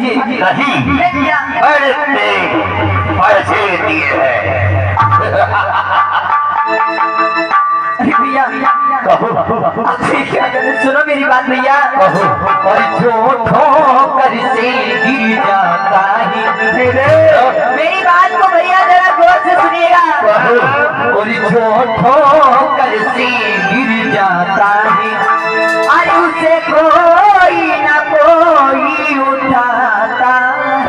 नहीं पैसे दिए हैं। भैया सुनो मेरी बात भैया। और जो ठोकर से गिर जाता है, मेरी बात को भैया जरा गौर से सुनिएगा। और जो ठोकर से गिर जाता है, अरे उसे कोई ना कोई उठाता है।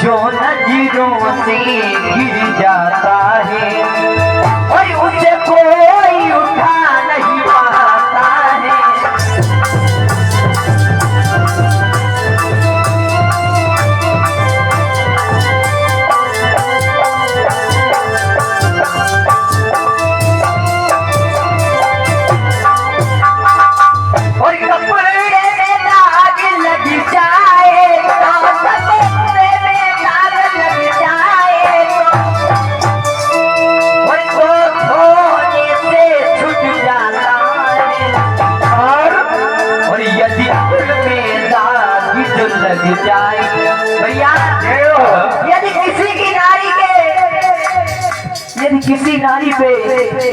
जो नजरों से गिर जाता है और उसे कोई उठा नहीं पाता है। और कपड़े में दाग लग जाए तो कपड़े में दाग लग जाए तो धोने से छूट जाता है। और यदि दिल में दाग जो लग जाए भैया यदि किसी नारी पे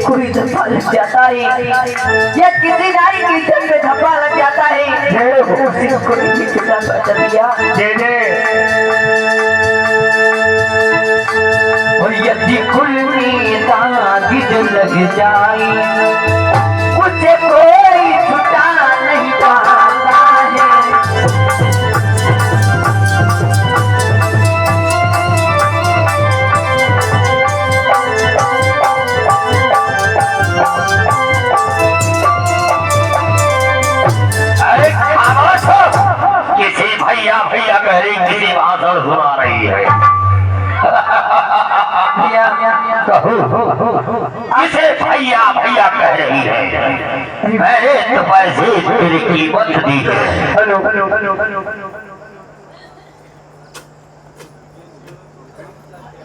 कोई धब्बा लग जाता है या किसी नारी की दिल पे धब्बा लग जाता है उसी को नहीं छुटा पाता भैया। और यदि कुल में दाग जो लग जाए उसे कोई छुटा नहीं पाता है। किसी भैया भैया कह रही, किसी भाषण सुना रही है। किसे भैया भैया कह रही है, मैंने तो पैसे तेरी कीमत दी है।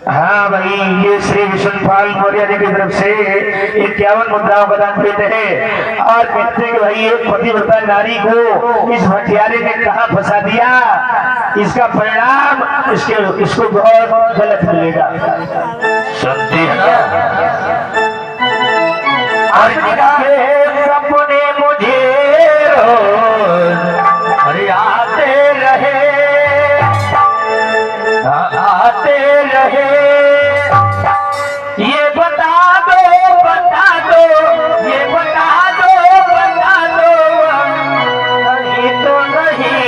हाँ भाई, ये श्री विष्णुपाल मौर्य जी की तरफ से 51 मुद्राओं का दान देते हैं और कहते हैं कि भाई एक पतिव्रता नारी को इस भटियारे ने कहाँ फंसा दिया, इसका परिणाम इसको बहुत गलत मिलेगा। सुनती है और सपने मुझे अरे आते रहे ये बता दो ये बता दो नहीं तो नहीं,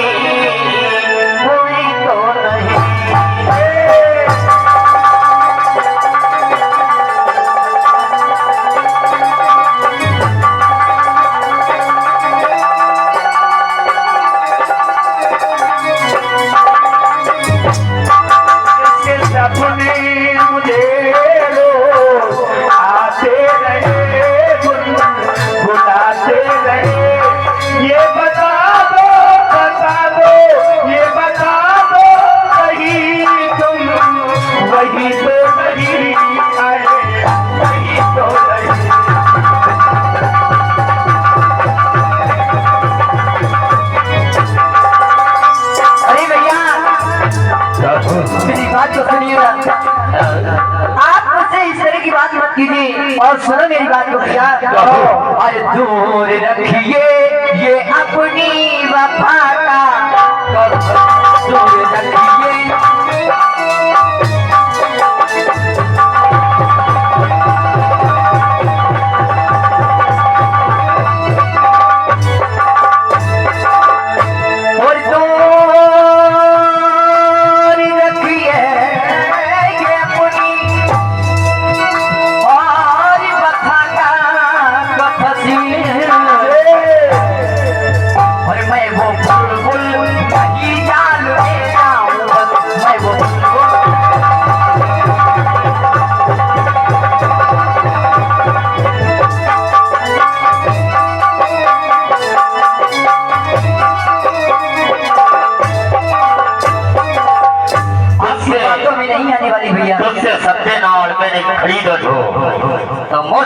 कोई तो नहीं। सपने मुझे आते रहे बुलाते रहे, ये बता दो ये बता दो वही तुम वही तो नहीं आए, वही तो नहीं। अरे भैया मेरी बात तो सुनिएगा। आप मुझसे इस तरह की बात मत कीजिए और सुनो मेरी बात को भैया। और दूर रखिए ये अपनी वफा का दूर रखिए और दूर रखिए ये अपनी और वफा का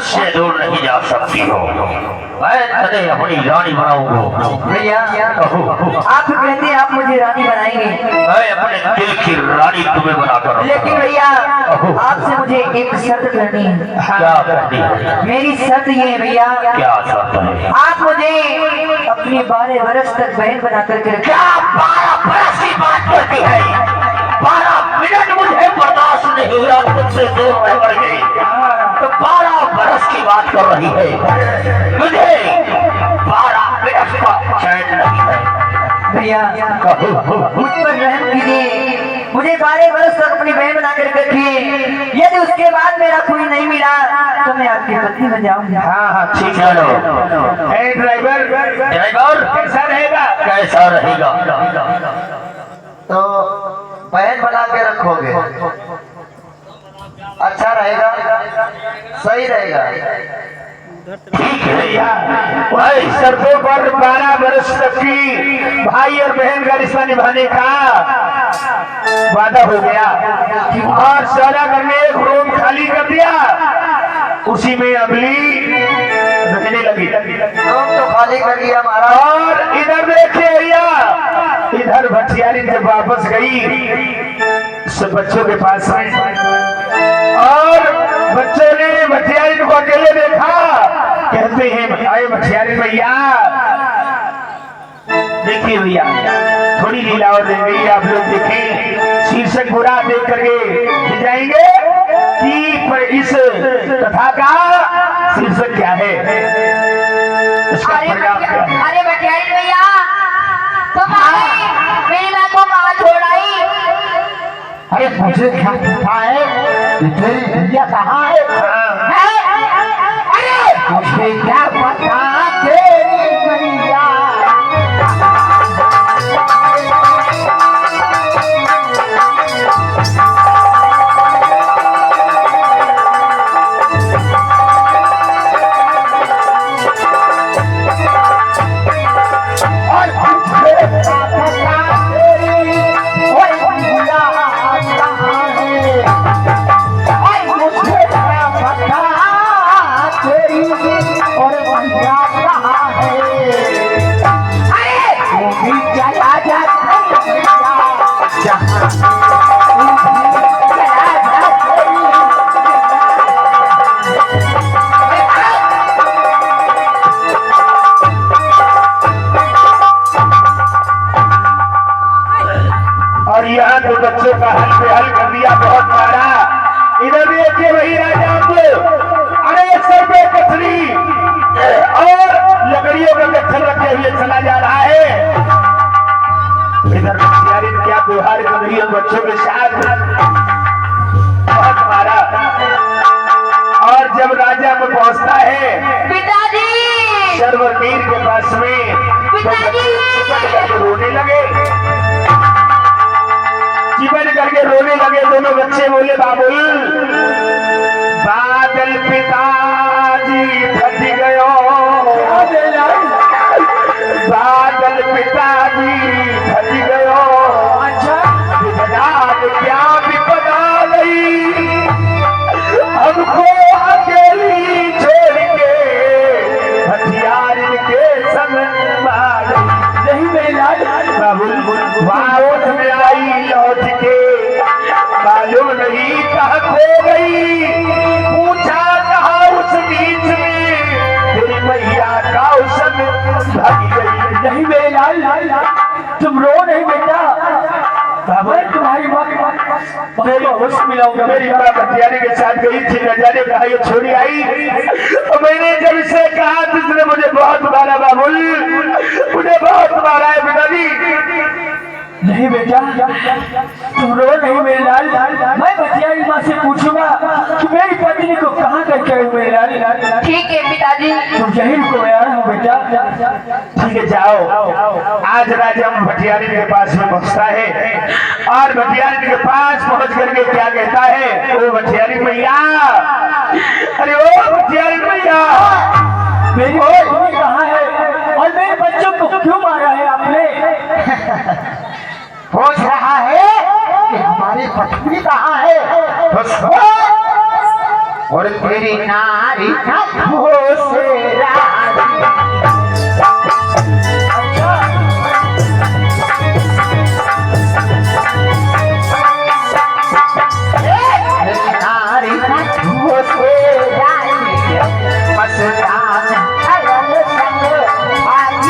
मुझसे दूर नहीं जा सकती हो। मैं तने अपनी रानी बनाऊंगा। भैया आप कहते हैं आप मुझे रानी बनाएंगे, मैं अपने दिल की रानी तुम्हें बनाकर लेकिन भैया आपसे मुझे एक शर्त करनी है। क्या करती है? मेरी शर्त ये है भैया, क्या शर्त है? आप मुझे अपनी 12 वर्ष तक बहन बना करके रखें। क्या 12 बरस की बात करती है? 12 मिनट मुझे बर्दाश्त नहीं हुआ, मुझसे दूर रह कर गई तो 12 बरस की बात कर रही है। मुझे 12 मिनट का चैन नहीं है। भैया मुझ पर रहम कीजिए, मुझे 12 वर्ष तक अपनी बहन बना कर रखिए। यदि उसके बाद मेरा कोई नहीं मिला तो मैं आपकी पत्नी बन जाऊंगा। हाँ हाँ ठीक है। चलो ए ड्राइवर ड्राइवर कैसा रहेगा? कैसा रहेगा? तो बहन बना के रखोगे, अच्छा रहेगा, सही रहेगा। ठीक है भैया। भाई शर्तों पर 12 वर्ष तक की भाई और बहन का रिश्ता निभाने का वादा हो गया और सौदागर ने एक रूम खाली कर दिया, उसी में अबली रहने लगी। रूम तो खाली कर दिया हमारा। और इधर देखिए भैया, इधर भटियारी जब वापस गई सब बच्चों के पास में, और बच्चों ने भटियारी को अकेले देखा, कहते हैं आए भटियारी भैया। देखिए भैया थोड़ी लीला और रह गई, आप लोग देखें। शीर्षक बुरा देख करके जाएंगे कि पर इस कथा का शीर्षक क्या है, इसका परिणाम क्या है। अरे भटियारी भैया तुम मेरी माँ को कहाँ छोड़ आई? अरे मुझे क्या पता है कि तेरी भैया कहाँ है? अरे मुझे क्या पता तेरी भैया। और यहाँ तो बच्चों का हल पे हल कर दिया, बहुत मारा। इधर देखिए वही राजा अरे सर पे कथरी और लकड़ियों का गट्ठल रखे हुए चला जा रहा है। इधर भटियारी ने क्या व्यवहार कर रही है बच्चों के साथ, बहुत मारा। और जब राजा में पहुंचता है पिताजी सर्ववीर के पास में, तो बच्चे चिपट करके रोने लगे, चिपट करके रोने लगे। दोनों बच्चे बोले बाबुल बादल पिताजी फट गयो, बादल पिताजी फट गयो। अच्छा क्या विपदा गई हमको अकेली छोड़ के हथियार के संग मार। नहीं मेरा बाबुल वापस में आई लौट के, मालूम नहीं कहाँ खो गई, पूछा कहा उस बीच में तेरी मैया का उसन भागी गई। नहीं मेरे लाल तुम रो नहीं बेटा, मैं तुम्हारी माँ मिलाऊंगा। मेरी माँ भटियारी के साथ गई थी, न जाने कहा ये छोड़ी आई। तो मैंने जब इससे कहा तो इसने मुझे बहुत मारा बाबुल, मुझे बहुत मारा है पिताजी। नहीं बेटा तुम रो नहीं मेरे लाल, मैं भटियारी माँ से पूछूंगा कि मेरी पत्नी को कहाँ करके आई मेरे लाल। ठीक है पिताजी। तुम यही को आया हो बेटा, ठीक है जाओ। आज राजा भटियारी के पास में पहुंचता है और भटियारी के पास पहुंच करके क्या कहता है, ओ भटियारी मैया, अरे ओ भटियारी मैया, मेरी पत्नी कहाँ है और मेरे बच्चों को क्यों मारा है आपने? पूछ रहा है कि हमारी पत्नी कहाँ है? और तेरी नारी हाथों से रानी। तेरी नारी हाथों से रानी, मस्तान अरल संग आई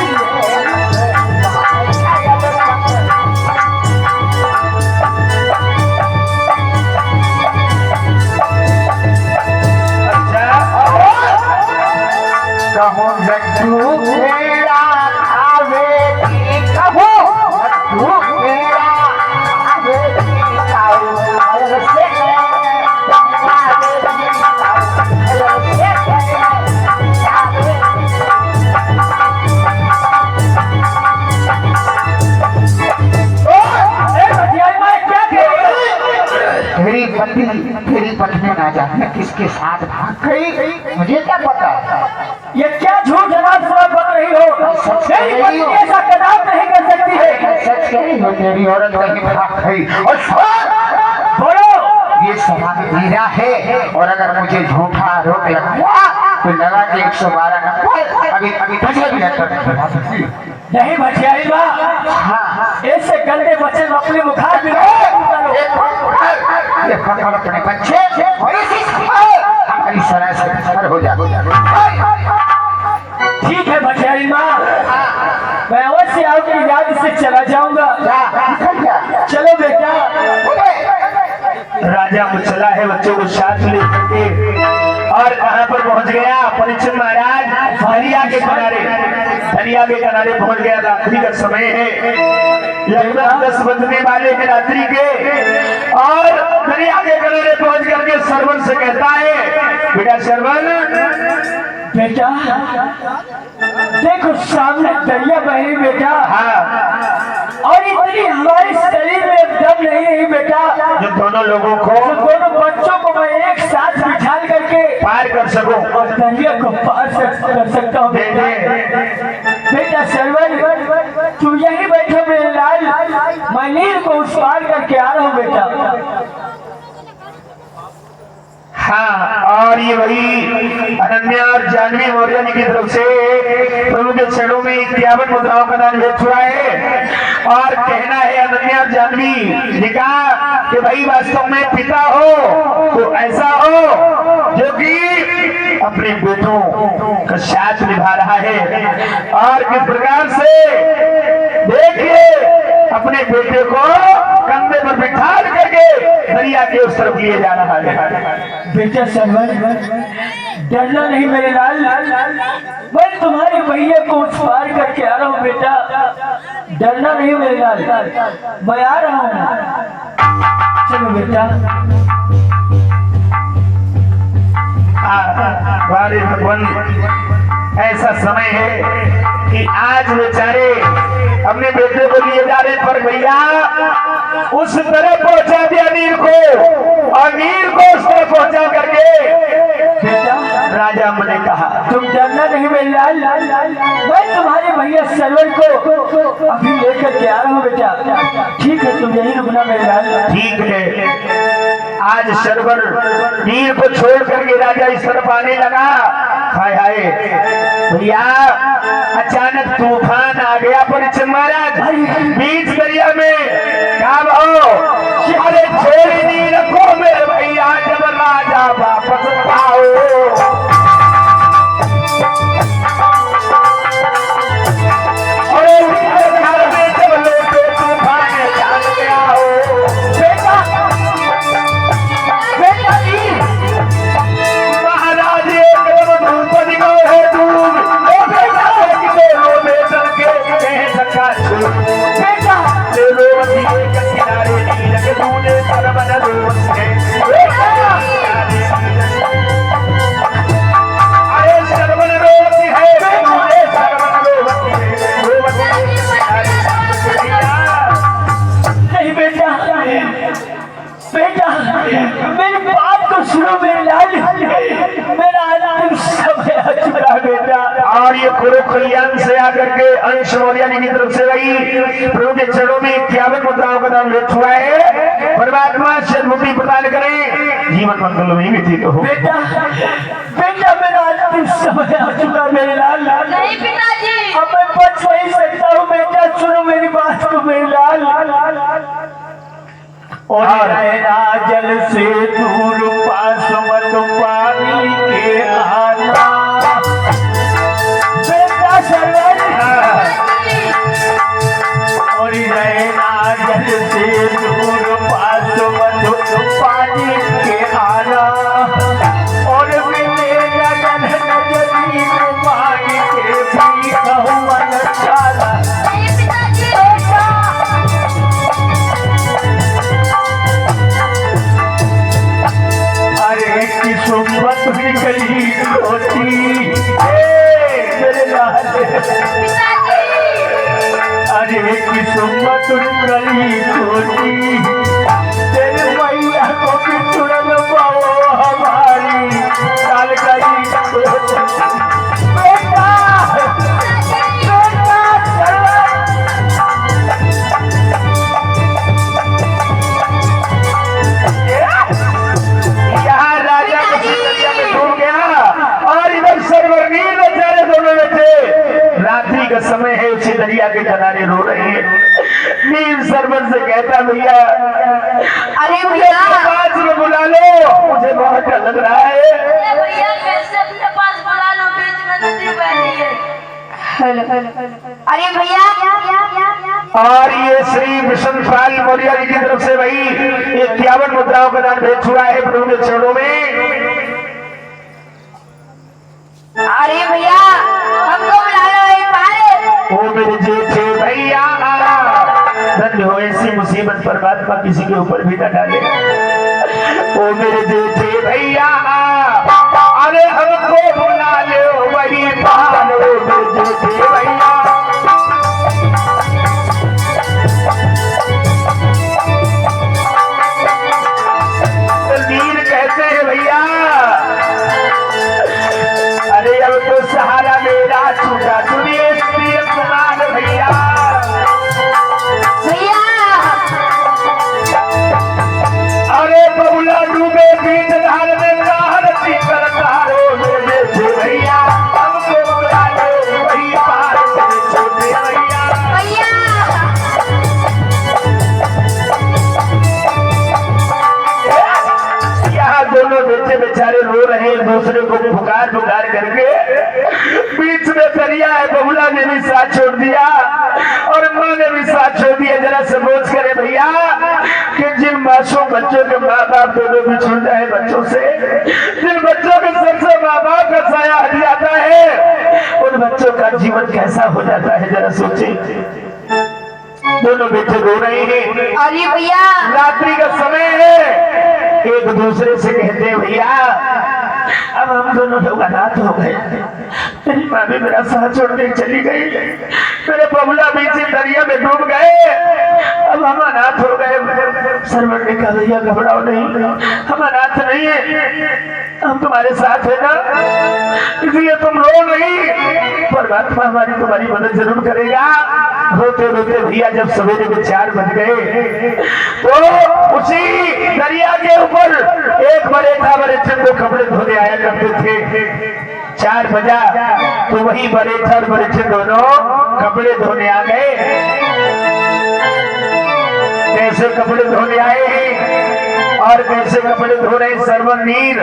कहूँ लड्डू मेरा खावेगी, कहूँ लड्डू मेरा खावेगी, खाओ अलग से तेरी पत्नी ना जाने किसके साथ भाग गई, मुझे क्या पता। ये क्या झूठ जनाब साहब बोल रही हो? मेरी पत्नी ऐसा कदाप नहीं कर सकती है। सच कह रही हो, तेरी औरत कहीं भाग गई। और बोलो, ये सवाल मेरा है, और अगर मुझे झूठा आरोप लगाया तो लगा के 112 नंबर अभी अभी तुझे भी नहीं भटियारी माँ, ऐसे गंदे बच्चे अपने मुखार में ये पकड़ अपने बच्चे हमारी सराय से सर हो जा। ठीक है भटियारी माँ, मैं अवश्य आपकी याद से चला जाऊंगा। चलो बेटा। राजा मुचला है बच्चों को साथ लेकर और कहां पर पहुंच गया? परीक्षित महाराज दरिया के किनारे पहुंच गया। रात्रि का समय है, लगभग 10 बजने वाले हैं रात्रि के, और दरिया के किनारे पहुंच करके सरवन से कहता है, बेटा सरवन, बेटा देखो सामने दरिया बह रही बेटा। और इतनी हमारे शरीर में दम नहीं है बेटा, जो दोनों लोगों को, दोनों बच्चों को मैं एक साथ बिठा करके पार कर सकूं और दरिया को पार कर सकता हूँ बेटा। बेटा सरवन, तू यही बैठो मेरे लाल, मैं नील को उस पार करके आ रहा हूँ बेटा। हाँ, और ये वही अनन्या और जानवी मौर्य जी की तरफ से प्रभु के चरणों में 51 मुद्राओं का दान भेज चुका है। और कहना है अनन्या और जानवी जी का कि भाई वास्तव में पिता हो तो ऐसा हो जो कि अपने बेटों का साथ निभा रहा है, और किस प्रकार से देखिए अपने बेटे को कंधे पर बिठा करके दरिया के उस तरफ लिए जा रहा है। बेटा सरवन, डरना नहीं मेरे लाल, मैं तुम्हारे भैया को उस पार करके आ रहा हूँ बेटा। डरना नहीं मेरे लाल, मैं आ रहा हूँ। चलो बेटा। बारे भगवान, ऐसा समय है कि आज बेचारे अपने बेटे को लिए जा रहे, पर भैया उस तरह पहुंचा दिया नीर को, और नीर को उस तरह पहुंचा करके बेटा राजा ने कहा, तुम डरना नहीं मेरे लाल, मैं तुम्हारे भैया सरवन को अभी लेकर के आ रहा हूँ बेटा। ठीक है, तुम यही रुकना मेरे लाल। ठीक है। आज सरवर नीर को छोड़ करके राजा इस तरफ आने लगा। हाय हाय भैया, अचानक तूफान आ गया परीक्षित महाराज बीच दरिया में। क्या भाव? अरे छोड़ी नीर को मेरे भैया, जब राजा वापस आओ। अरे घर में जब लोटे तूफान जान गया हो। महाराज एकदम धूप निकल है, डूब धक्का छू बेटा ले लो किनारे नीर के दूने सरवन रोज है। अरे सरवन रोज है, सरवन रोज नहीं बेटा, बेटा मेरी बात को सुनो मेरे लाल, मेरा अंतिम समय आ चुका बेटा। और ये पूरे कल्याण से आकर के अंश मौर्य की तरफ से वही प्रभु के चरणों में 51 मुद्राओं का दान भेज हुआ है। परमात्मा सद्बुद्धि प्रदान करे, जीवन मंगल में व्यतीत हो। बेटा बेटा मेरा अंतिम समय आ चुका मेरे लाल। नहीं पिताजी। अब मैं बच नहीं सकता हूँ बेटा, सुनो मेरी बात को मेरे लाल। और रहना जल से दूर पास मत पानी के आना बेटा सरवर। और रहना जल से दूर पास मत पानी के आना, और मेरे लगन नजरी पानी के भी कहूँ चाला। नहीं पिताजी। अरे किस्मत निकली होती मेरे लाल। पिताजी। अरे किस्मत निकली होती, तेरे मैया को भी चुन पाओ हमारी लाल गली। बेटा बेटा चलो। यहाँ राजा दरिया में डूब गया और इधर सर्वनील बेचारे दोनों बैठे। रात्रि का समय है, उसी दरिया के किनारे रो रहे हैं। नील सरवर से कहता भैया अरे मुझे भैया। अपने पास में बुला लो, मुझे बहुत डर लग रहा है। अरे भैया कैसे अपने पास बुला लो, बीच में नदी बह रही है। अरे भैया। और ये श्री विष्णुपाल मौर्य जी की तरफ से भाई 51 मुद्राओं का दान भेज हुआ है प्रभु के चरणों में। अरे भैया हमको बुला लो एक बार। ओ मेरे जेठे भैया, धन्य हो ऐसी मुसीबत परमात्मा किसी के ऊपर भी न डाले। ओ मेरे जेठे भैया, अरे हमको बुला लो वही पाल। ओ मेरे जेठे भैया, नीर कहते हैं भैया, अरे अब तो सहारा मेरा छूटा, सुनिए सुनिए समान भैया। भैया। अरे बबुला डूबे बीच धार में कहर कर तारो मेरे जेठे भैया, हमको बुला लो वही पार मेरे छोटे भैया। भैया। यहाँ दोनों बेटे बेचारे रो रहे हैं, दूसरे को पुकार पुकार करके। बीच में दरिया है, बबुला ने भी साथ छोड़ दिया और माँ ने भी साथ छोड़ दिया। जरा समझ करे भैया कि जिन मासूम बच्चों के माँ बाप दोनों बिछुड़ जाए बच्चों से, जिन बच्चों के सर से माँ बाप का साया हट जाता है, उन बच्चों का जीवन कैसा हो जाता है, जरा सोचे। दोनों बेटे रो रहे हैं, अरे भैया। रात्रि का समय है। एक दूसरे से कहते हैं भैया अब हम दोनों लोग अनाथ हो गए, मेरी माँ भी मेरा साथ छोड़ के चली गई, मेरे बबुला बीच दरिया में डूब गए, अब हम अनाथ हो गए। सरवर ने कहा भैया घबराओ नहीं, हम अनाथ नहीं है, हम तुम्हारे साथ है ना, इसलिए तुम रो नहीं, परमात्मा हमारी तुम्हारी मदद जरूर करेगा। रोते रोते भैया जब सवेरे के 4 बज गए तो उसी दरिया के ऊपर एक बड़े था, बड़े चंद कपड़े धोने आया करते थे। 4 बजा तो वही बड़े था और बड़े चंद दोनों कपड़े धोने आ गए। कैसे कपड़े धोने आए हैं और कैसे कपड़े धो रहे सरवर नीर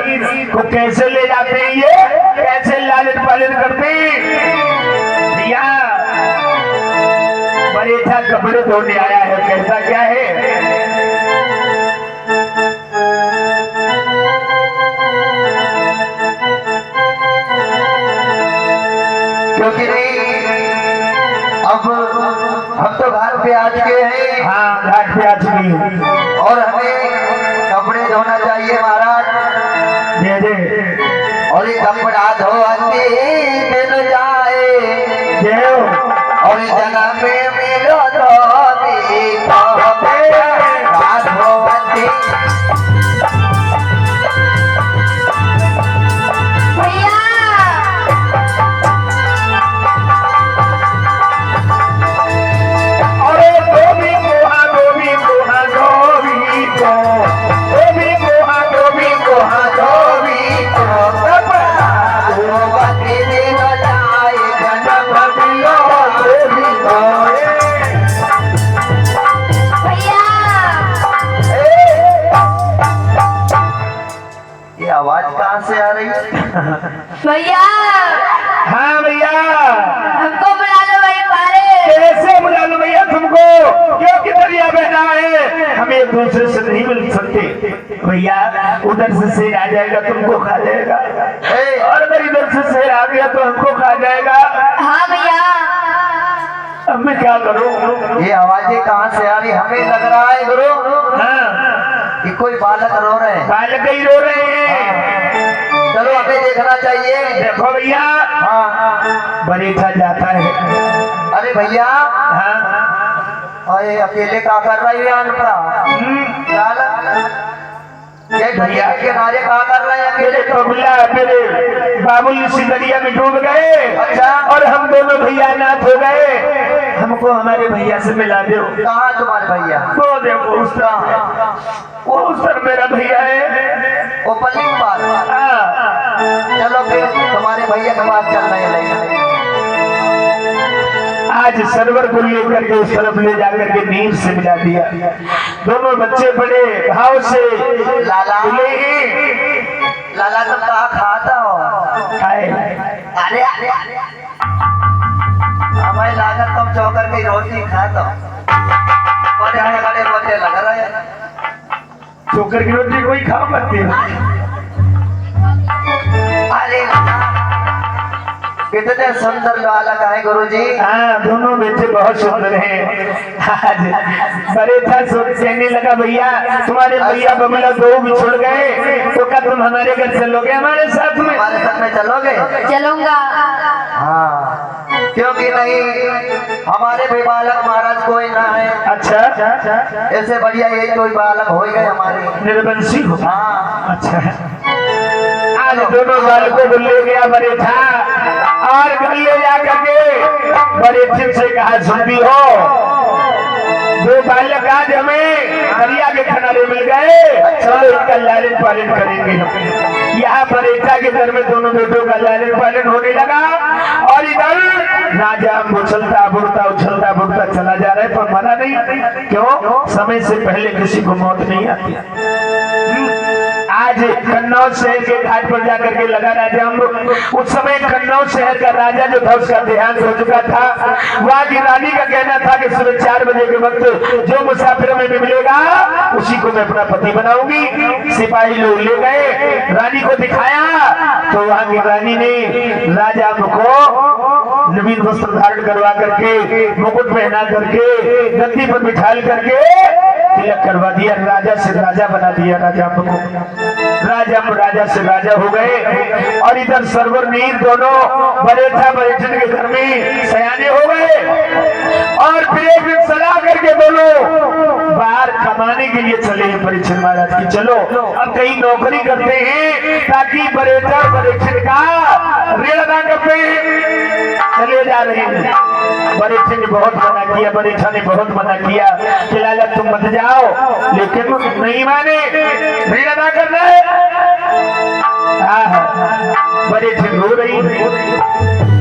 को कैसे ले जाते हैं, ये कैसे लालन पालन करते भैया। बरेठा कपड़े धोने आया है, कहता क्या है, क्योंकि नहीं अब हम तो घाट पे आ चुके हैं। हाँ घाट पे आ चुकी है और हमें कपड़े धोना चाहिए महाराज। दे दे और ये कपड़ा धोती मिल जाए देव और जन्म में मिलो धोती धोती। भैया। अरे गोभी कोहा गोभी कोहा गोभी को दूसरे से नहीं मिल सकते भैया। उधर से शेर आ जाएगा तुमको खा जाएगा, और अगर इधर से शेर आ गया तो हमको खा जाएगा। हाँ भैया। अब मैं क्या करूं? ये आवाजें कहाँ से आ रही? हमें लग रहा है गुरु हाँ, कि कोई बालक रो रहे हैं। बालक ही रो रहे हैं। चलो हमें देखना चाहिए। देखो भैया, हाँ बरेठा जाता है। अरे भैया, हाँ, अरे अकेले क्या कर रही है अनपढ़ा? ये भैया के किनारे क्या कर रहे हैं मेरे अकेले? बबुला मेरे बाबुल इसी दरिया में डूब गए। अच्छा। और हम दोनों भैया नाथ हो गए। हमको हमारे भैया से मिला दो। कहाँ तुम्हारे भैया? वो देखो उस तरफ, वो उस तरफ मेरा भैया है। वो पल्ली के पास। हाँ, चलो फिर तुम्हारे भैया के पास चल रहे हैं। आज सरवर को लेकर के उस तरफ ले जाकर के नींद से मिला दिया। दोनों बच्चे बड़े भाव से लाला मिले। लाला तुम कहाँ खाता हो? खाए। अरे अरे अरे हमें लागत तुम चौकर की रोटी खाता हो। बड़े बोलने लग रहे हैं। चोकर की रोटी कोई खा पाती है? अरे कितने सुंदर बालक है गुरुजी। हाँ, दोनों बेटे बहुत सुंदर हैं। आज बरेठा कहने लगा भैया तुम्हारे भैया बबुला दो बिछुड़ गए, तो क्या तुम हमारे घर चलोगे हमारे साथ में? हमारे साथ में चलोगे? चलूंगा। हाँ, क्योंकि नहीं हमारे भी बालक महाराज कोई ना है। अच्छा, ऐसे बढ़िया यही कोई बालक हो गए हमारे। निर्वंशी हो? हाँ अच्छा, आज दोनों बालकों को ले गया बरेठा और घर ले जा करके बरेठे से कहा सुनती हो दो बालक आज हमें दरिया के किनारे मिल गए, चलो इनका लालन पालन करेंगे हम। यहाँ बरेठा के घर में दोनों बेटों का लालन पालन होने लगा। और इधर राजा उछलता बुड़ता चला जा रहा है, पर मरा नहीं। क्यों? समय से पहले किसी को मौत नहीं आती। आज कन्नौज शहर के घाट पर जाकर के लगा राजा। उस समय कन्नौज शहर का राजा जो था उसका देहांत हो चुका था। वहां की रानी का कहना था कि सुबह 4 बजे के वक्त जो मुसाफिर में भी मिलेगा उसी को मैं अपना पति बनाऊंगी। सिपाही लोग ले गए, रानी को दिखाया तो वहां की रानी ने राजा को नवीन वस्त्र धारण करवा करके, मुकुट पहना करके, गद्दी पर बिठाल करके तिलक करवा दिया। राजा से राजा बना दिया। राजा से राजा हो गए। और इधर सरवर मीर दोनों बरेठन के घर में सयाने हो गए। और फिर एक दिन सलाह करके दोनों बाहर कमाने के लिए चले हैं परीक्षण महाराज की। चलो अब कहीं नौकरी करते हैं ताकि बरेठन का ऋण अदा करते हैं। चले जा रहे हैं। बरेठे ने बहुत मना किया, बरेठा ने बहुत मना किया कि लाला तुम मत जाओ, लेकिन नहीं माने, ऋण अदा करना है। बरेठे रो रही,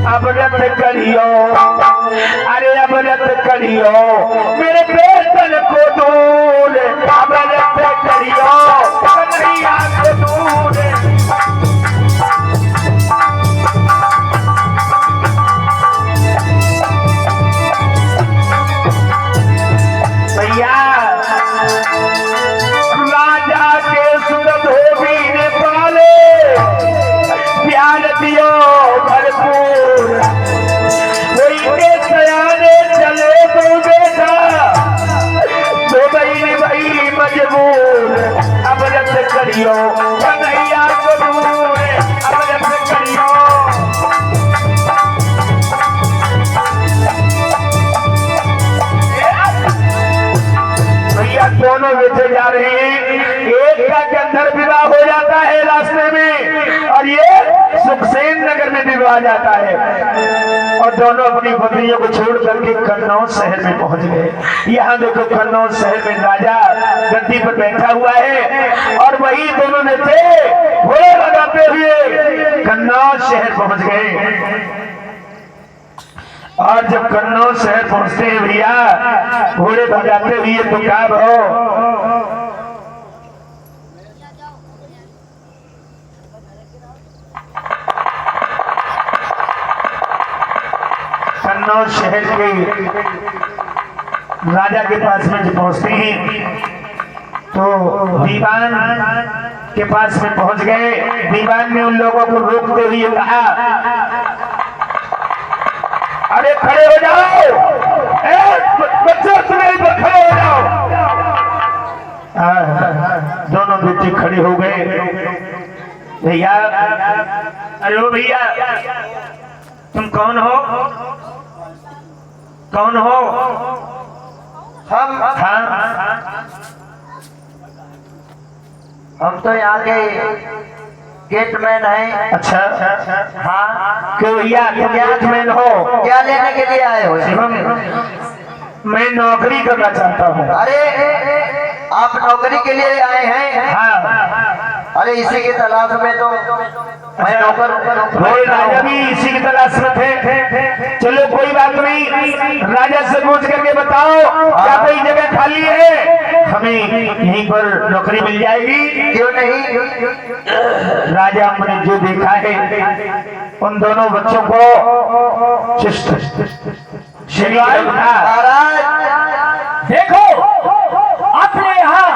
अब रत करियो, अरे अब रत करियो मेरे बेटन को दूर, अब रत करियो कन्हैया को दूर। राजा के सूरत होगी ने पाले, प्यार दियो भरपूर, कोई के सयाने चले तो बेटा, तो भाई मजबूर, अब रत करियो कन्हैया को दूर, अब रत करियो। भैया दोनों बेटे जा रहे हैं। एक का गंधर्व विवाह हो जाता है रास्ते में, और ये सुखसेन नगर में विवाह जाता है। और दोनों अपनी पत्नियों को छोड़ करके कन्नौज शहर में पहुंच गए। यहाँ देखो कन्नौज शहर में राजा गद्दी पर बैठा हुआ है, और वही दोनों बेटे घोड़े लगाते हुए कन्नौज शहर पहुंच गए। और जब कन्नौज शहर पहुंचते हैं भैया घोड़े भगाते हुए, तो क्या हो कन्नौज शहर के राजा के पास में जब पहुंचते हैं तो दीवान के पास में पहुंच गए। दीवान ने उन लोगों को रोकते हुए कहा, अरे खड़े हो जाओ, बच्चों सुनाई पर खड़े हो जाओ। दोनों बेटे खड़े हो गए। भैया, अरे ओ भैया, तुम कौन हो? कौन हो? हम तो यहाँ के गेटमैन हैं। अच्छा, हाँ, क्यों भैया तुम गेटमैन हो? क्या लेने के लिए आए हो? मैं नौकरी करना चाहता हूँ। अरे आप नौकरी के लिए आए हैं? हाँ। अरे इसी की तलाश में तो मैं नौकर वही राजा भी इसी की तलाश में थे। चलो कोई बात नहीं, राजा से पूछ करके बताओ क्या कोई जगह खाली है, हमें यहीं पर नौकरी मिल जाएगी। क्यों नहीं? राजा हमने जो देखा है उन दोनों बच्चों को महाराज देखो, अपने यहाँ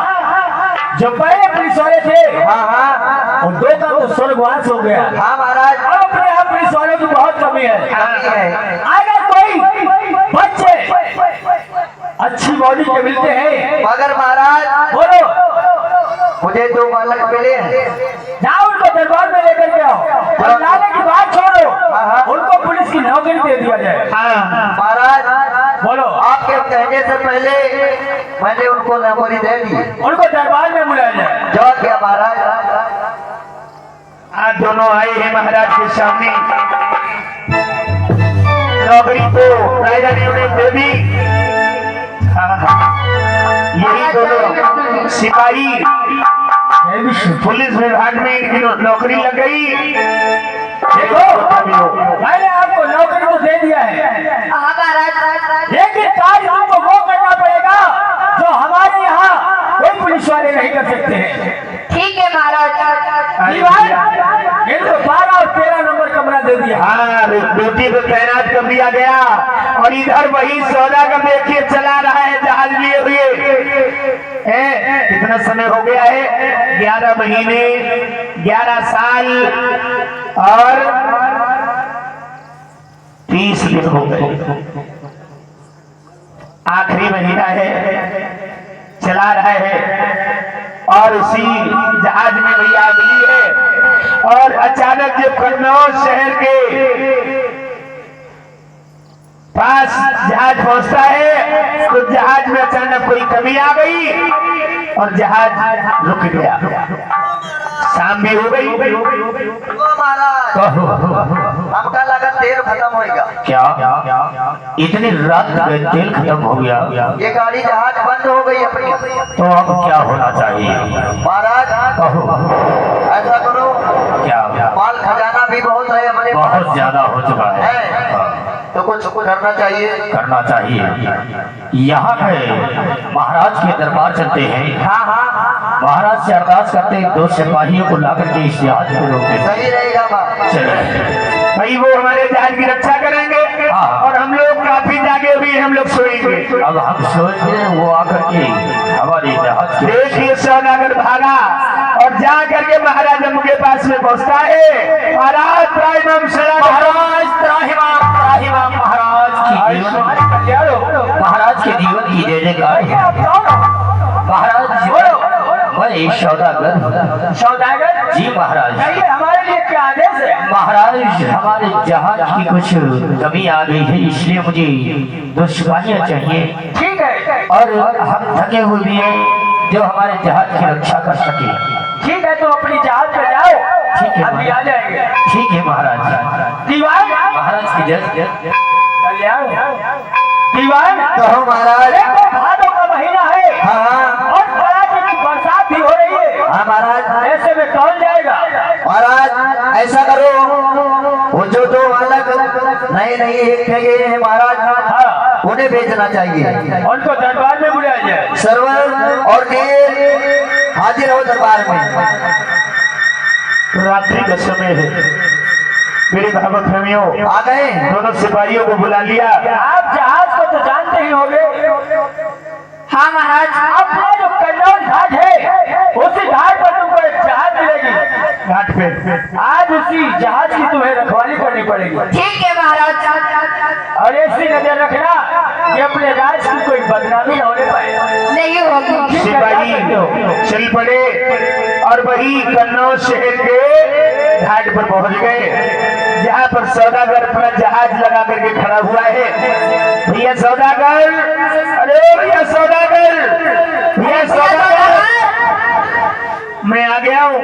जो पहले पुलिस वाले थे, हाँ, और दो का तो स्वर्गवास हो गया। हाँ महाराज, अब अपने यहाँ पुलिस वालों की बहुत कमी है। कमी है। अगर कोई बच्चे अच्छी बॉडी के मिलते हैं, मगर महाराज बोलो, मुझे 2 बालक मिले हैं। जाओ उनको दरबार में लेकर के आओ और लाने की बात छोड़ो, उनको पुलिस की नौकरी दे दिया जाए। महाराज बोलो, आपके कहने से पहले मैंने उनको नौकरी दे दी। उनको दरबार में बुलाया जाए। जो क्या महाराज? आज दोनों आए हैं महाराज के सामने। नौकरी तो राजा ने उन्हें दे दी। यही दोनों सिपाही पुलिस विभाग में इनकी नौकरी लग गई। देखो, मैंने आपको नौकरी तो दे दिया है, हाँ महाराज। लेकिन कार्य हमको वो करना पड़ेगा जो हमारे यहाँ कोई पुलिस वाले नहीं कर सकते हैं। ठीक है महाराज। इनको 12 और 13 नंबर कमरा दे दिया। हाँ, ड्यूटी पे तैनात कर दिया गया। और इधर वही सौदागर देखिए चला रहा है जहाज लिए हुए। कितना समय हो गया है? 11 महीने, 11 साल और 30 दिन हो गए। आखिरी महीना है, चला रहा है और उसी जहाज में भैया मिली है। और अचानक जब कन्नौज शहर के पास जहाज पहुंचता है तो जहाज में अचानक कोई कमी आ गई और जहाज रुक गया। शाम भी हो गई। महाराज हमका लगा तेल खत्म होगा। क्या इतनी रात में तेल खत्म हो गया? ये गाड़ी जहाज बंद हो गई अपनी। तो अब क्या होना चाहिए? महाराज ऐसा करो, क्या माल खजाना भी बहुत है अपने पास। बहुत ज्यादा हो चुका है। तो कुछ करना चाहिए। करना चाहिए। यहाँ के महाराज के दरबार चलते हैं। हाँ, महाराज से अरदास करते हैं, 2 सिपाहियों को लाकर के इस जहाज को रोकते। सही रहेगा बात। चलिए भाई, वो हमारे जहाज की रक्षा करेंगे और हम लोग काफी जागे भी हम लोग सोएंगे। अब हम सोचते वो आकर के हमारे जहाज के देखिए सौदागर भागा और जा करके महाराज जम्मू के पास में पहुंचता है। महाराज त्राहिमाम महाराज के जीवन की जय जयकार है। महाराज वही सौदागर जी। महाराज हमारे लिए क्या आदेश है? महाराज हमारे जहाज की कुछ कमी आ गई है, इसलिए मुझे 2 सिपाहियाँ चाहिए। ठीक है, और हम थके हुए भी हैं जो हमारे जहाज की रक्षा कर सके। ठीक है, तो अपनी जहाज पे जाओ। ठीक है अभी आ जाएंगे। ठीक है महाराज। दीवान महाराज की जय। कल्याण। दीवान कहो महाराज। देखो, भादों का महीना है। हाँ, और कड़ाके की बरसात भी हो रही है। हाँ महाराज। ऐसे में कौन जाएगा? महाराज ऐसा करो, वो जो 2 बालक नहीं एक ठगे हैं महाराज, हाँ, उन्हें भेजना चाहिए। उनको दरबार में बुलाया जाए। सरवर और नील हाजिर हो दरबार में। रात्रि का समय है। मेरे भागवत प्रेमियों, आ गए। दोनों सिपाहियों को बुला लिया। आप जहाज को तो जानते ही होंगे। हाँ महाराज। अपना जो कन्नौज घाट है, घाट पे। आज उसी जहाज की तुम्हें रखवाली करनी पड़ेगी। ठीक है महाराज। और ऐसी नजर रखना कि अपने राज की कोई बदनामी न होने पाए। नहीं होगी। सिपाही चल पड़े और वही कन्नौज शहर के घाट पर पहुंच गए, जहाँ पर सौदागर अपना जहाज लगा करके खड़ा हुआ है। भैया सौदागर, अरे भैया सौदागर, भैया सौदागर, मैं आ गया हूँ।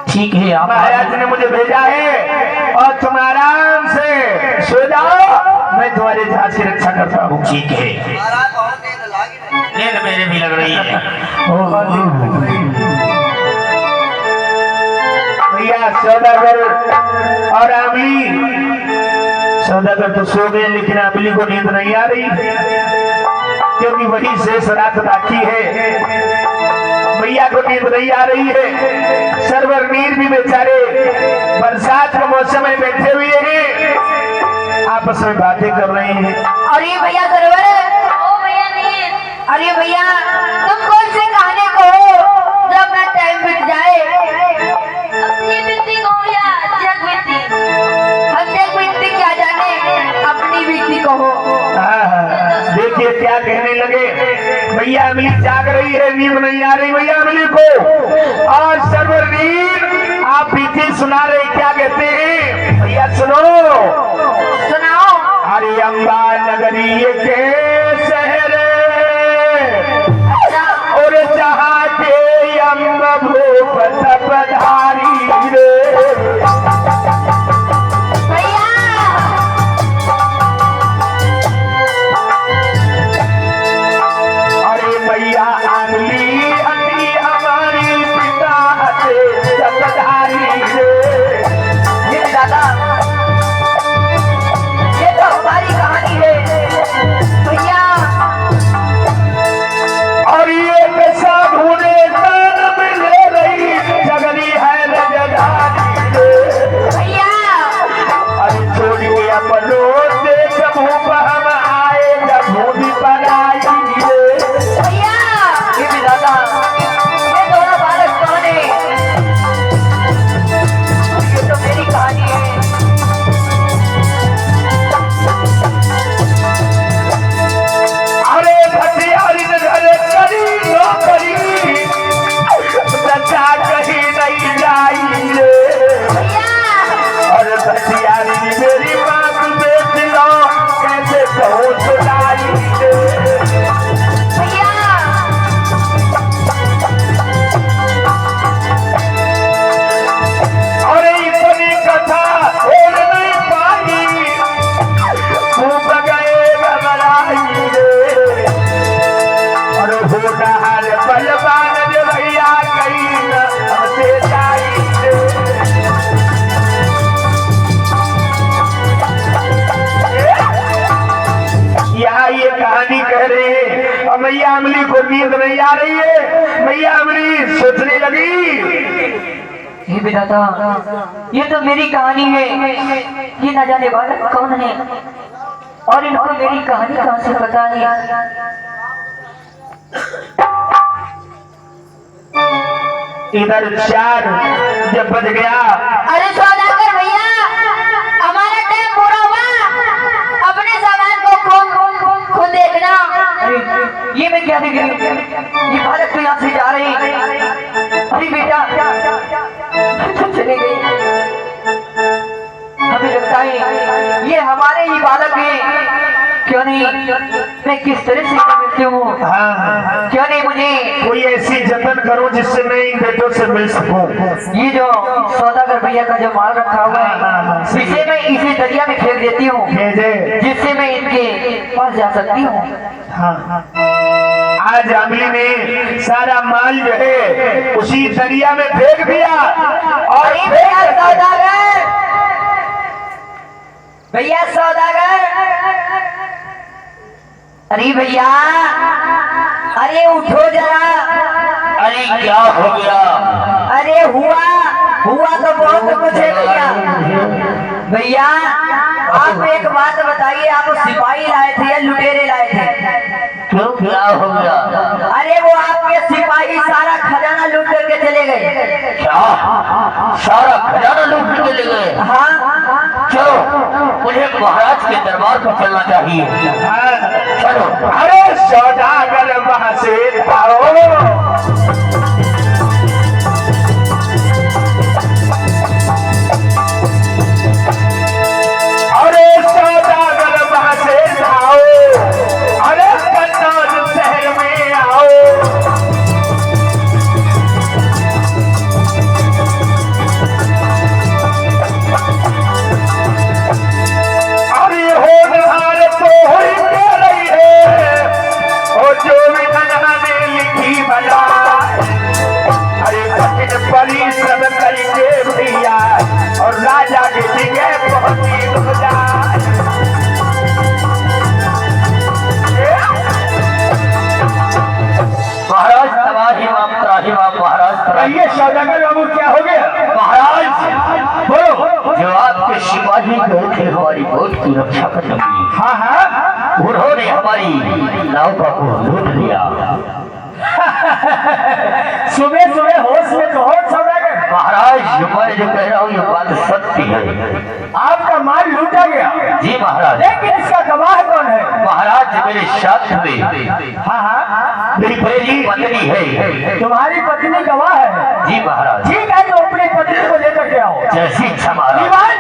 ठीक है आप महाराज ने मुझे भेजा है और तुम आराम से सो जाओ, मैं तुम्हारे जहाज की रक्षा करता हूँ। ठीक है, नींद मेरे भी लग रही है। भैया सौदागर और अमली, सौदागर तो सो गए लेकिन अमली को नींद नहीं आ रही, क्योंकि वही शेष रात बाकी है। भैया को नींद नहीं आ रही है। सरवर नीर भी बेचारे बरसात के मौसम में बैठे हुए हैं, आपस में बातें कर रहे हैं। अरे भैया सरवर, ओ भैया नीर, अरे भैया तुम कौन से कहानी कहो जब अपना टाइम बीत जाए। अपनी बीती कहो या जग बीती, हम जग बीती क्या जाने, अपनी बीती कहो। देखिए क्या कहने लगे। भैया अमली जाग रही है, नींद नहीं आ रही भैया अमली को। और सरवर नीर आप पीछे सुना रहे, क्या कहते हैं भैया सुनो। सुनाओ। अरे अम्बा नगरी के शहर और जहाँ के अम्ब भूप पधारी रे। भैया अरे भैया अमली अमली हमारी पिता से पधारी रे। ये दादा, ये तो हमारी कहानी है। भैया और ये कैसा ढूंढे तन में ले रही जगनी है रजधानी रे। भैया अरे छोड़ के अपनो देश भूप हम आए जब भूमि पर आई रे। भैया ये भी दादा, ये दोनों बालक कौन है? ये तो मेरी कहानी है। अरे भटियारी ने घर करी नौकरी सच्चा कहीं नहीं जाई रे। भैया और भटियारी मेरी बात बेच लो कैसे कहो सुनाई रे। भैया और इतनी कथा और नहीं पाई, घूम गए घबराई रे। और होना हाल बलवान रे भैया कहीं न हमसे जाई रे। यहाँ ये कहानी कह रहे हैं और मैया अमली को नींद नहीं आ रही है। मैया अमली सोचने लगी, हे विधाता, ये तो मेरी कहानी है। ये न जाने बालक कौन है और इनको मेरी कहानी कहाँ से पता है। इधर 4 जब बज गया, अरे सौदागर भैया, हमारा टाइम पूरा हुआ, अपने सामान को खुद देखना। अरे ये मैं क्या देख रही हूँ? ये बालक तो यहाँ से जा रही है। अरे बेटा, तुम चले गई। हमें लगता है ये हमारे ही बालक हैं। क्यों नहीं, मैं किस तरह से इन्हें मिलती हूँ? हाँ, क्यों नहीं मुझे कोई ऐसी जतन करो जिससे मैं इन बेटों से मिल सकूं। ये जो सौदागर भैया का जो माल रखा हुआ है, इसे मैं इसी दरिया में फेंक देती हूँ, जिससे मैं इनके पास जा सकती हूँ। हाँ, आज अमली ने सारा माल जो है उसी दरिया में फेंक दिया। और अरे भैया सौदागर, भैया सौदागर, अरे भैया, अरे उठो जरा। अरे क्या हो गया? अरे हुआ तो बहुत कुछ है भैया। भैया आप एक बात बताइए, आप सिपाही लाए थे या लुटेरे लाए थे? क्यों, क्या हो गया? अरे वो आपके सिपाही सारा खजाना लूट करके चले ले गए। क्या सारा खजाना लूट के ले गए? हाँ चलो मुझे महाराज के दरबार पर चलना चाहिए। चलो। अरे सौदागर वहां से आओ। अरे सौदागर वहां से आओ, अरे कन्नौज शहर में आओ। अरे होनहार तो हुई के रही है, और जो भी धना ने लिखी बना। अरे कठिन परिश्रम करके भैया और राजा के जगह पहुंची गुजरा। महाराज त्राही माम महाराज त्राही। ये सौदागर बाबू क्या हो गया? महाराज बोलो, जो आपके सिपाही गए थे हमारी बोट की रक्षा करने के लिए, हाँ हाँ, उन्होंने हमारी नौका को लूट लिया। सुबह सुबह होश में तो होश सौदागर। महाराज मैं जो कह रहा हूँ ये बात सत्य है। आपका माल लूटा गया, जी महाराज। लेकिन इसका गवाह कौन है? महाराज मेरे साथ में हाँ हाँ, मेरी पहली पत्नी है। तुम्हारी पत्नी गवाह है। जी महाराज। ठीक है, तो अपनी पत्नी को लेकर के आओ। जैसी इच्छा महाराज। दीवान,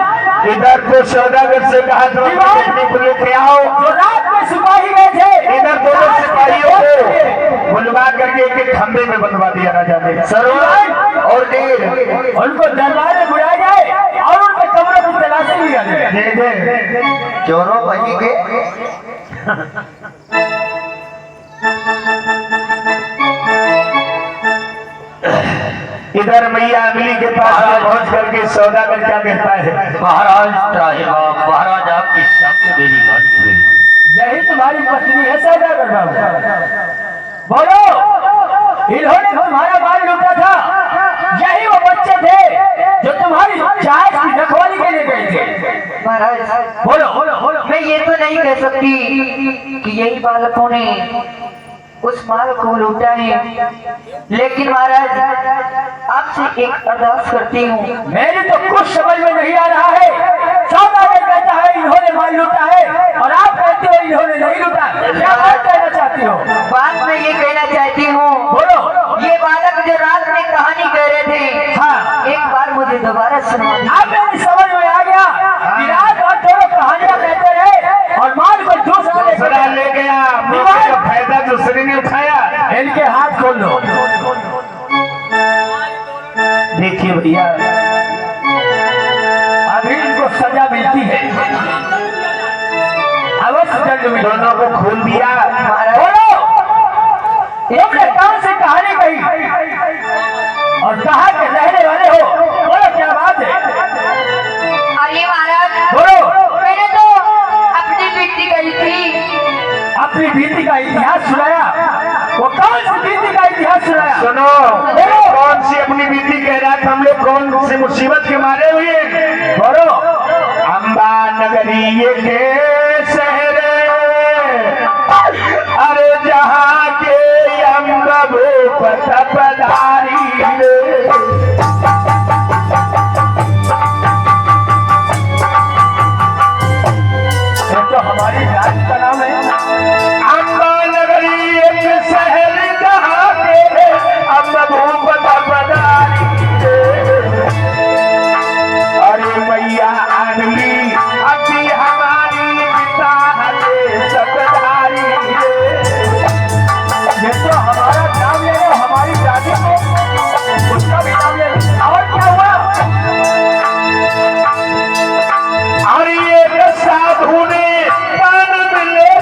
इधर तो सौदागर से कहा तो पत्नी को लेके आओ। जो रात में सिपाही गए थे, इधर दोनों सिपाहियों को बुलवा करके एक खंबे में बंधवा दिया राजा ने। सरोवर और देर उनको दरबार में बुलाया जाए और उनके कमरे की तलाशी लिया जाए। दे दे चोरों बही के इधर मैया अमली के पास पहुंच करके सौदागर क्या कहता है? महाराज त्राही माम महाराज आपके सामने मेरी गाड़ी हुई। यही तुम्हारी पत्नी है सौदागर बाबू? बोलो, इन्होंने तुम्हारा माल लूटा था। यही वो बच्चे थे जो तुम्हारी चाय की रखवाली के लिए गए थे। महाराज, बोलो बोलो बोलो। मैं ये तो नहीं कह सकती कि यही बालकों ने उस माल को लूटा है, लेकिन महाराज आपसे एक अरदास करती हूँ। मेरी तो कुछ समझ में नहीं आ रहा है। सौदागर कहता है इन्होंने माल लूटा है और आप कहते हो इन्होंने नहीं लूटा। क्या बात कहना चाहती हो? बात मैं ये कहना चाहती हूँ, बोलो। ये बालक जो रात में कहानी कह रहे थे, हाँ, एक बार मुझे दोबारा सुनवा दीजिए। अब मेरी समझ में आ गया कि रात और दोनों कहानियां कहते रहे और माल को दूसरा ले गया, मौके का फायदा दूसरे ने उठाया। इनके हाथ खोल दो। देखिए भैया, अभी इनको सजा मिलती है, अवश्य दंड मिलेगा। दोनों को खोल दिया। बोलो, तुमने कौन सी कहानी कही और कहा के रहने वाले हो? बोलो, क्या बात है? अरे महाराज, बोलो। मैंने तो अपनी बेटी कही थी। अपनी बीती का इतिहास सुनाया? वो कौन सी बीती का इतिहास सुनाया? सुनो, कौन सी अपनी बीती कह रहा था? हम लोग कौन सी मुसीबत के मारे हुए? बोलो। अम्बा नगरी ये के शहर, अरे जहाँ के अम्बा भूपत पधारी। ये तो हमारी जाति का नाम है। अम्बा नगरी एक शहर जहाँ के अम्बा भूपत पधारी। अरे मैया अनली अभी हमारी पिता हले सतधारी। ये तो हमारा नाम ले लो, हमारी जाति को उसका भी नाम ले लो। और क्या हुआ? और एक साधु ने कान में ले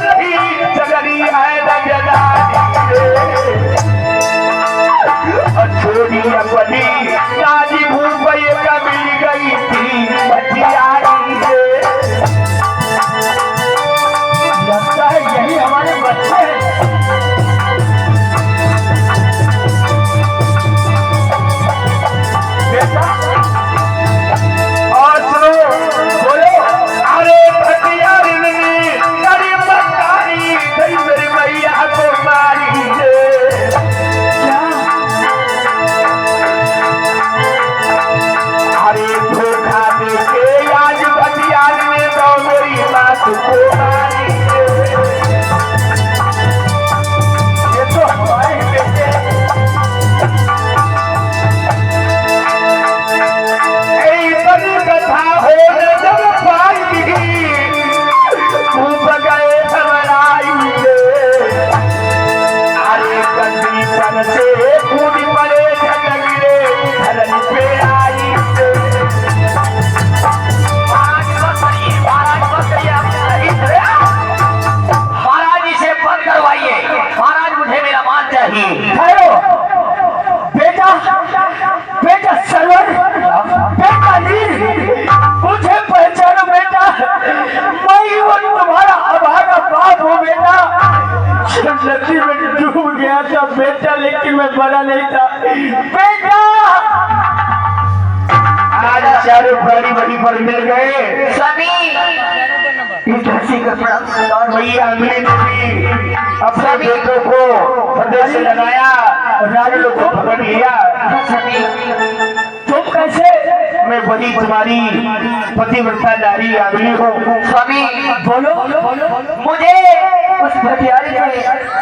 बेटा था बेटा, लेकिन मैं बड़ा नहीं था बेटा। आज चारों प्राणी वहीं पर मिल गए। स्वामी इस धरती का प्रणाम। और भैया अम्मी ने भी अपने बेटों को प्रदेश से लगाया और राजा को पकड़ लिया। तुम कैसे? मैं वही तुम्हारी पतिव्रता नारी आमली हूँ। स्वामी बोलो। मुझे उस भटियारी ने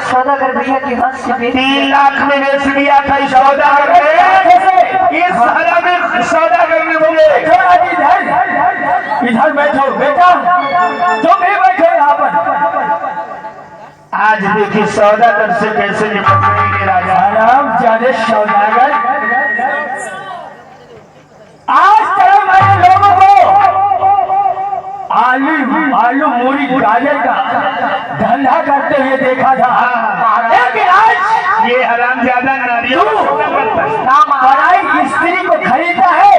सौदागर भैया के हाथ से 3 लाख में बेच दिया था इस सौदागर ने। इस हरा में सौदागर ने मुझे इधर बैठो बेटा, तुम भी बैठो यहाँ पर। आज देखिए सौदागर से कैसे निपट रहे राजा। आराम जाने सौदागर, आज तक मैंने लोगों को आलू मूरी गाजर का धंधा करते हुए देखा था, लेकिन आज ये हराम ज्यादा नारियों को सोना करता है। पराई स्त्री को खरीदता है।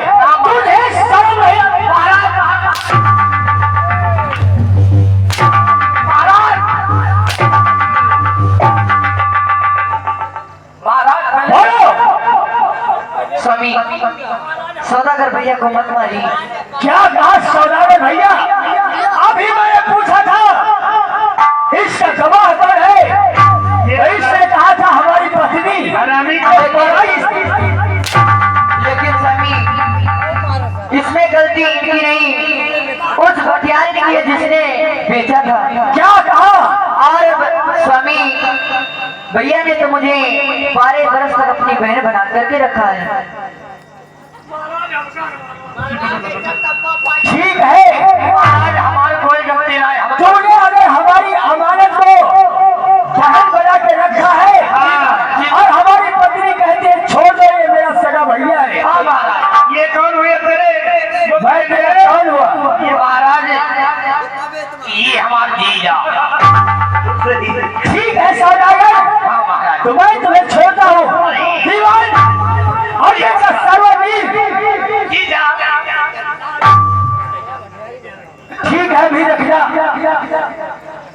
तुझे शर्म नहीं स्वामी सौदागर भैया को मत मारी। क्या कहा सौदागर भैया? अभी मैंने पूछा था इसका गवाह कौन है? इसने कहा था हमारी पत्नी हरामी लेकिन स्वामी इसमें गलती इनकी नहीं, उस भटियारी की है जिसने बेचा था। क्या कहा? और स्वामी भैया ने तो मुझे 12 बरस तक अपनी बहन बना करके रखा है। ठीक है, आज हमारी कोई गलती नहीं। तूने अगर हमारी अमानत को बहन बना के रखा है और हमारी पत्नी कहती है छोड़ दो, ये मेरा सगा भैया है। ये कौन हुए तेरे? भाई मेरा कौन हुआ? ये महाराज ये हमारा जीजा। ठीक है सौदागर, तो मैं तुम्हें छोड़ता हूँ दीवान और ये सर्ववीर। जीजा ठीक है भी रखना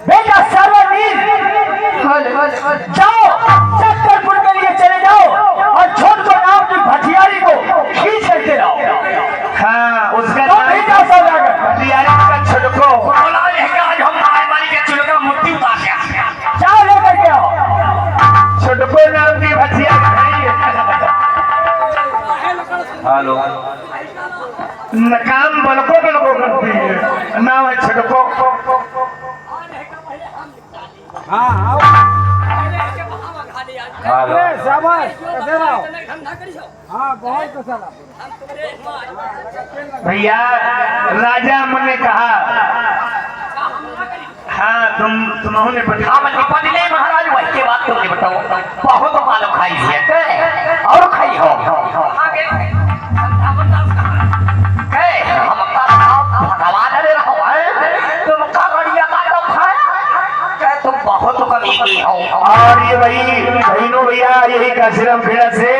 बेटा सर्ववीर। जाओ छतरपुर के लिए चले जाओ और छोटको नाम की भटियारी को खींच करके लाओ। हाँ उसका तो भी जाओ सौदागर। भटियारी का छुड़को बोला है कि आज हम मारी के चुल का मूर्ति उतार के जाओ लेकर के आओ। छुड़को नाम की भटियारी हेलो काम बलको करती है। नाम है छुड़को। भैया राजा मन ने कहा हाँ तुमने हाँ मैं पति नहीं महाराज, वही के बात तुमने बताओ। बहुत मालूम खाई है और खाई हो हम भगवान दे रहा हूँ तुम का बढ़िया का तो खाए तुम बहुत कमी की हो। और ये वही बहनों भैया यही काशीराम खेड़ा से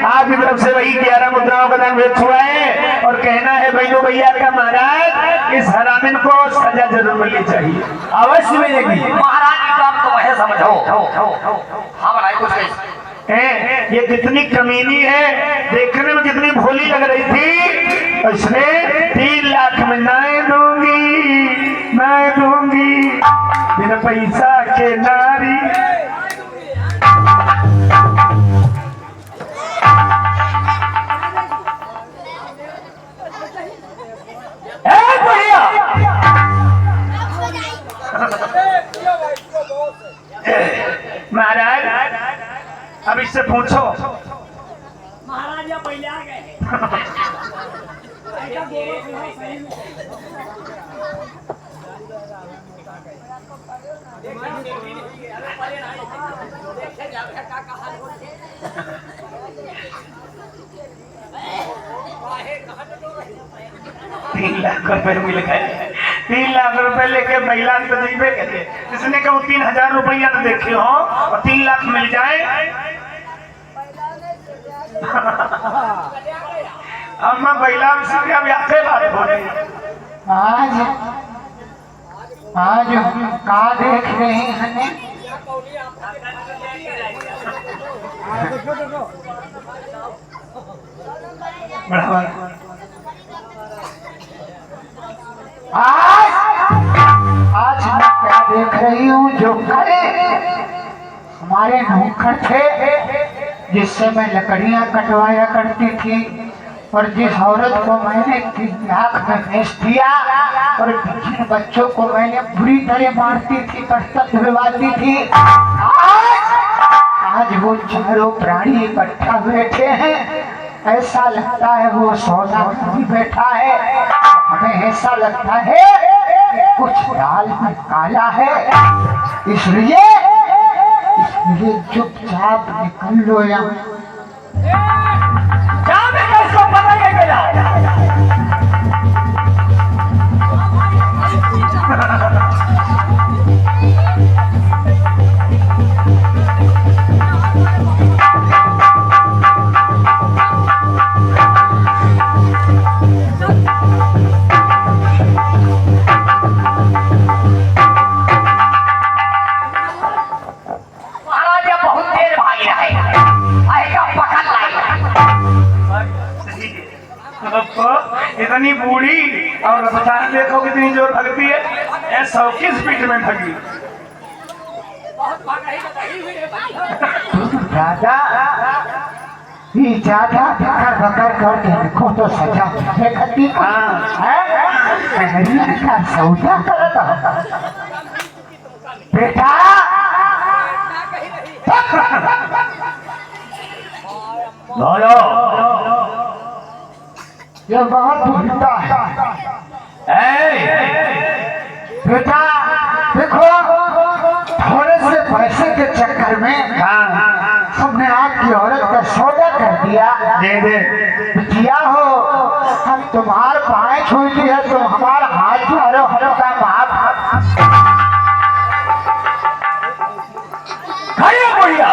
आपकी तरफ से वही 11 मुद्राओं का दान भेज हुआ है। और कहना है बहनों भैया का महाराज इस हरामिन को सजा जरूर मिलनी चाहिए। अवश्य मिलेगी महाराज की बात तो वह समझो। हाँ बनाए कुछ कैसे ये कितनी कमीनी है, देखने में कितनी भोली लग रही थी। इसने 3 लाख में नाय दूंगी बिना पैसा के नारी। भैया महाराज अब इससे पूछो। महाराज या पहले आ गए। ₹3 लाख मिल गए। 3 लाख रुपए लेके महिला तो नहीं कहते। इसने कहा 3000 रुपया तो देखे हो और 3 लाख मिल जाए। अम्मा महिला से अब आखिर बात हो रही। आज का देख रहे हैं बढ़ावा आज मैं क्या देख रही हूँ, जो कल हमारे नौकर थे जिससे मैं लकड़ियां कटवाया करती थी, और जिस औरत को मैंने 3 लाख में बेच दिया, और जिन बच्चों को मैंने बुरी तरह मारती थी, कष्ट दिलवाती थी, आज वो चारों प्राणी इकट्ठा बैठे हैं। ऐसा लगता है वो सोना नहीं बैठा है, हमें ऐसा लगता है कुछ दाल में काला है, इसलिए चुपचाप निकल लो यहाँ। इसको पता नहीं चला। महाराज ये बहुत देर भागी रहे, आएगा पकड़ लाएगा। इतनी बूढ़ी और रफ्तार देखो कितनी जोर भगती है, 100 की स्पीड में भगी। राजा ये ज्यादा बकर बकर करके देखो तो सजा देखती का सौदा करता बेटा। बोलो ये बहुत भूलता है बेटा। देखो थोड़े से पैसे के चक्कर में सबने आपकी औरत का सौदा कर दिया। दे दे किया हो, हम तुम्हारे पाए छू दिया, तुम हमारा हाथ मारो, हरो का बाप बढ़िया।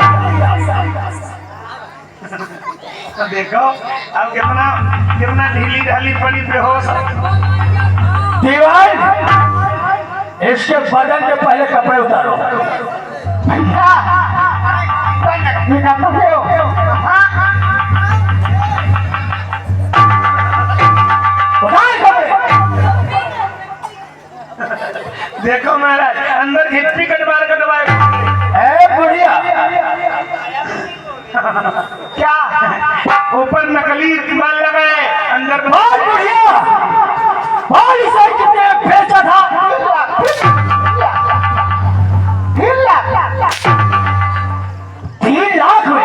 तो देखो अब कितना कितना ढीली ढाली पड़ी बेहोश। दीवार इसके बदन के पहले कपड़े उतारो। भैया देखो महाराज अंदर हिप्पी कटवाए बुढ़िया क्या ऊपर नकली बाल लगाए, अंदर बहुत बढ़िया। और इसे कितने बेचा था? 3 लाख में।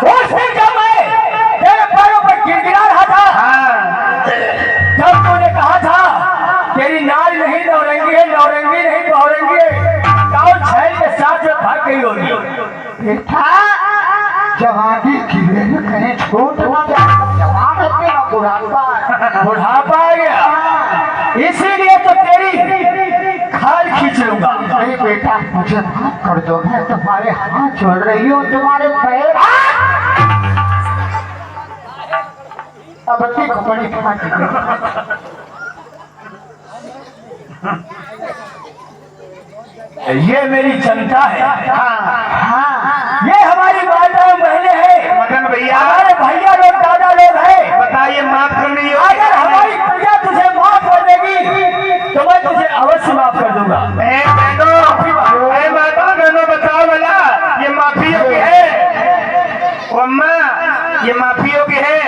उस दिन जब मैं तेरे पैरों पर गिड़गिड़ा रहा था, जब तूने कहा था तेरी नाल नहीं नौरंगी है, नौरंगी नहीं बहुरंगी है, गाँव छैल के साथ में भाग गई होगी। बेटा जवानी की कहीं छोट ना जाए, जवान अपने ना बुढ़ापा आ गया, इसीलिए तो तेरी खाल खींच लूंगा। नहीं बेटा मुझे माफ कर दो, मैं तुम्हारे हाथ छोड़ रही हूँ, तुम्हारे पैर अब देखो बड़ी फाट ये मेरी जनता है। हाँ ये हमारी माता बहनें हैं, मदन भैया हमारे भैया लोग दादा लोग हैं। बताइए माफ करने योग्य अगर हमारी प्रजा तुझे माफ कर देगी तो मैं तुझे अवश्य माफ कर दूंगा। माता बहनों बताओ भला ये माफियों की है, ओ अम्मा ये माफियों की है।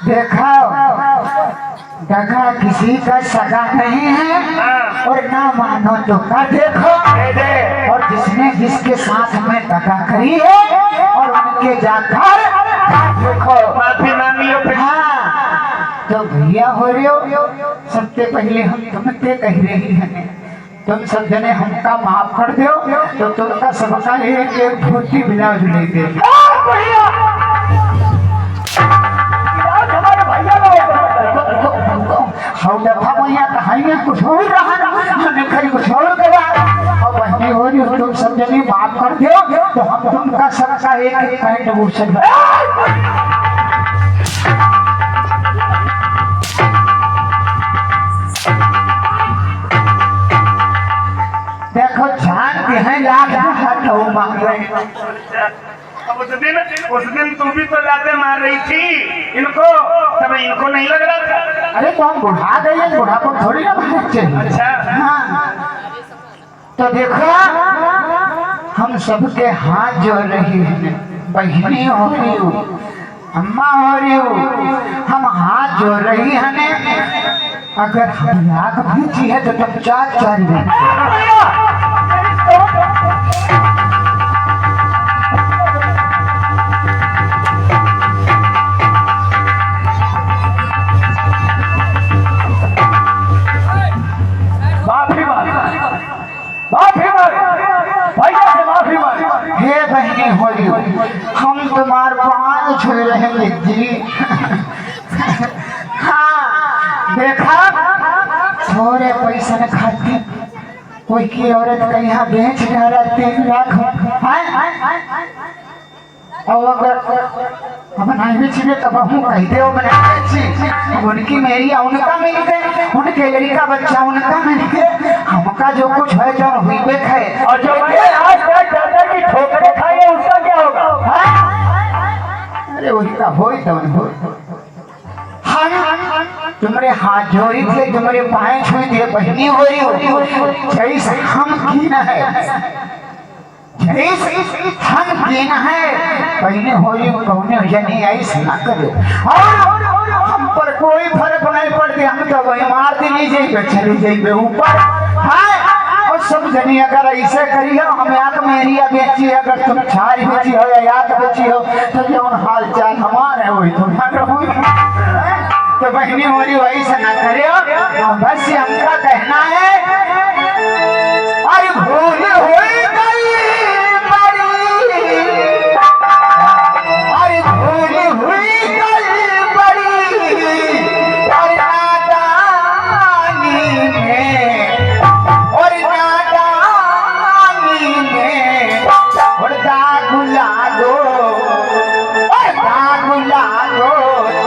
देखा दगा किसी का सगा नहीं है, और ना मानो तो ना देखो। और जिसने जिसके साथ में दगा करी है और उनके जाकर देखो माफी मांग लियो। हाँ तो भैया हो रहे हो, सबसे पहले हम तुमसे कह रही हैं, तुम सब जने हमका माफ कर दो तो तुमका सबका एक धोती ब्लाउज ले दे। सौ दफा भैया कहानियां कुछ और रहा, हमने खरी कुछ और करा, और बहनी हो रही हो, तुम सब जने माफ कर दो तो हम तुमका सबका एक पैंट बूट अब उस दिन तू भी तो लाते मार रही थी इनको, तब इनको नहीं लग रहा था। अरे तो हम बुढ़ा गए, बुढ़ापा थोड़ी ना मारना चाहिए। अच्छा हाँ। तो देखो हम सबके हाथ जोड़ रही है, बहनी हो रही हो, अम्मा हो रही हो, हम हाथ जोड़ रही है। अगर हम लाख भेजी है तो तुम 4 माफी मांग भैया से माफी मांग। हे बहनी हो रही हो, हम तुम्हारे पाँव छू रहेंगे जी। हाँ देखा, थोड़े पैसे न खाती कोई की औरत का यहाँ बेच डाला 3 लाख। और अगर अब नहीं बेचिए तब हम कह दे अब उनकी मेरी उनका मिल गए, उनके लड़का बच्चा उनका मिल गए, हमका जो कुछ है जो हुई है। और जो मैंने आज तक दादा की ठोकरें खाई है उसका क्या होगा? अरे उसका हो तो हम तुम्हारे हाथ जोड़ी थे, तुम्हारे पाए छुई थे, बहनी हो रही हो जैसे हम कीना है, जैसे हम कीना है बहनी हो रही हो, कौने नहीं ऐसे ना करो। और हम पर कोई फर्क नहीं पड़ती, हम तो वही मार देनी जाइए, चली जाइए ऊपर। हाँ और सब जनी अगर ऐसे करी हो, हम याद में एरिया बेची, अगर तुम 4 बेची हो या याद बेची हो तो जो हाल चाल हमारे वही तुम्हारा हो। तो बहनी हो रही वही से ना करे, बस हमका कहना है। अरे भूल हुई गई बड़ी, अरे भूल हुई गई बड़ी, और नादानी में, और नादानी में, और दागुला दो, और दागुला दो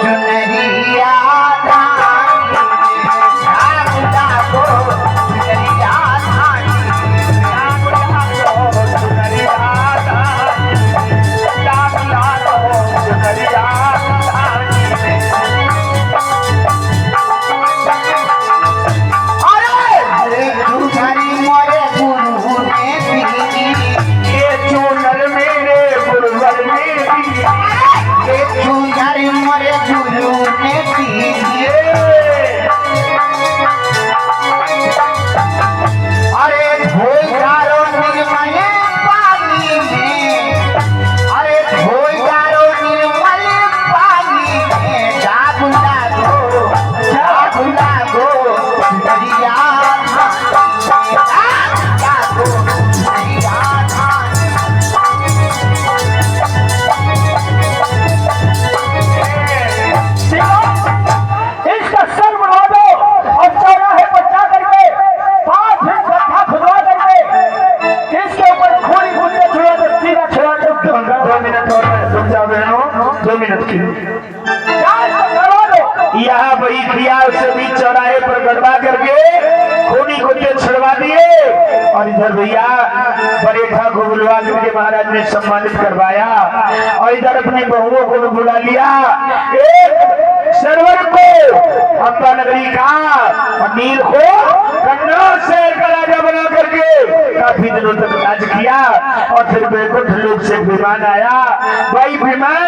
चुनरिया यहाँ वही किया, उसे बीच चौराहे पर गड़बा करके खूनी कुत्ते छुड़वा दिए। और इधर भैया परेठा को बुलवा करके महाराज ने सम्मानित करवाया, और इधर अपनी बहुओं को भी बुला लिया। एक सरवर को अम्बा नगरी का, और नील को कन्नौज शहर का राजा बना करके काफी दिनों तक राज किया। और फिर बैकुंठ लोक से विमान आया, वही विमान